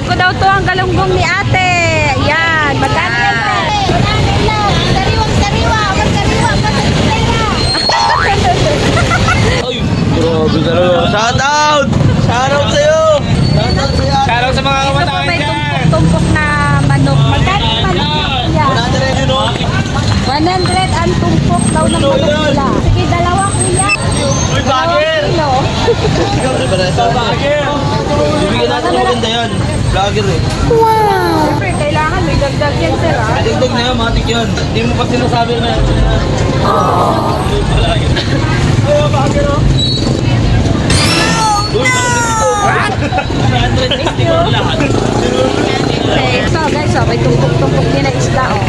Vlog ko daw to ang galunggong ni ate. Yan. Magkano yan? Sariwang-sariwa. Sariwa pa sa Israel. Ay, grabe talaga. Shout out! Shout out sa'yo! Shout out sa mga kamatayan May dyan! tumpok na manok. Magkano yung manok? Yan. 100 ang tumpok daw ng manok nila. Sige, dalawa kuya. Uy, bagger! Kilo. Bagger! Bibigyan natin ng maganda yan. Vlogger eh. Siyempre, kailangan may dagdag yan sir ha. Dagdag na yan, matik yan. Hindi mo pa sinasabi na yan. Ay, bagger oh. Uy, Thank you. Okay, so guys, may tumpok-tumpok din na isda oh.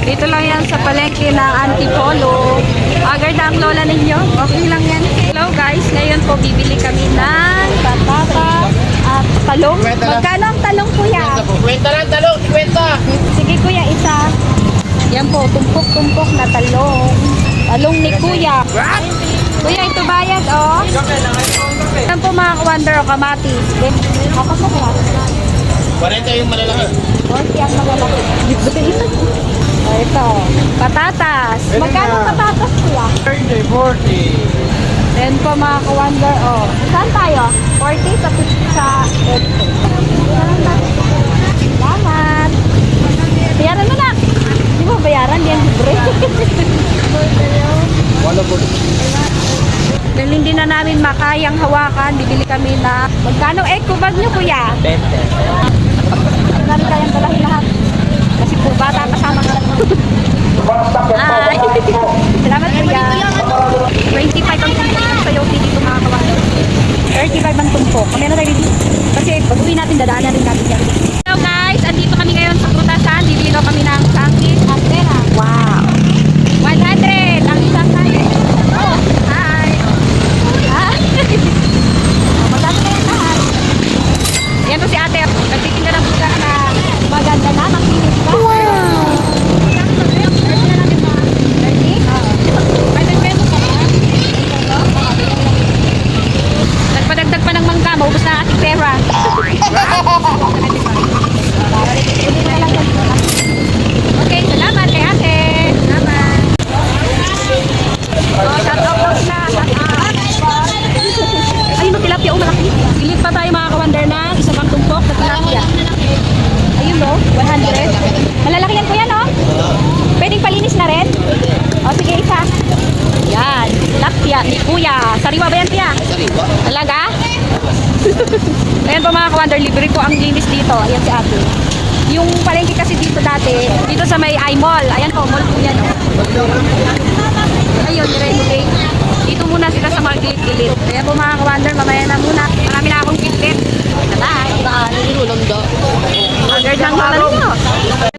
Dito lang yan sa palengke ng Antipolo. Agar na ang lola ninyo. Okay lang yan. Hello guys, ngayon po bibili kami ng patata at talong. Magkano ang talong kuya? Kwenta lang, talong, kwenta! Sige kuya, isa. Yan po, tumpok-tumpok na talong. Talong ni kuya. Kuya, ito bayad oh. Yan po mga ka-wonder o kamatis. Ako sa kamatis. 40 yung malalaki. 40 ang malalaki. Ito, patatas. Magkano patatas kuya? 30, 40. Then po mga ka-wonder, oh. Saan tayo? 40 sa 50 sa 80. Salamat. Bayaran mo na. Di ba bayaran? Di yan libre. Wala po. Dahil hindi na namin makayang hawakan, bibili kami na magkano bag nyo kuya? 20. Hindi namin kayang dalahin lahat. Kasi po bata kasama ka. Ay! Salamat kuya. 25 ang tumpok ng sayote dito mga kawalan. 35 ang tumpok. Kami na tayo dito. Kasi pag uwi natin, dadaanan rin natin yan. Hello guys! Andito kami ngayon sa prutasan. Bibili daw kami ng sangkis at pera. Wow! 100! Ang isang sangkis. Oh! Hi! Hi! Magkano na yan lahat? Yan to si ate. Nagtitinda ng buka na maganda na. Makinis ka. Wow! Nagpadagdag pa ng mangga, maubos na ang ating pera. Okay, salamat kay ate. Salamat. Shout out na. Ayun o, tilapia o malaki. Pilit pa tayo mga ka-wonder ng isa pang tumpok na tilapia. Ayun o, 100. Malalaki yan kuya no? Pwedeng palinis na rin? O sige, isa. Yan, tilapia ni kuya. Sariwa ba yan kuya? Sariwa? Talaga? Ayan po mga ka-wonder, libre po ang linis dito. Ayan si ate. Yung palengke kasi dito dati, dito sa may I-Mall. Ayan po, mall po yan. Ayun, okay. Dito muna sila sa mga gilid-gilid. Ayan po mga ka-wonder, mamaya na muna. Marami na akong gilid. Bye-bye. Nilulong do. Agad lang naman nyo.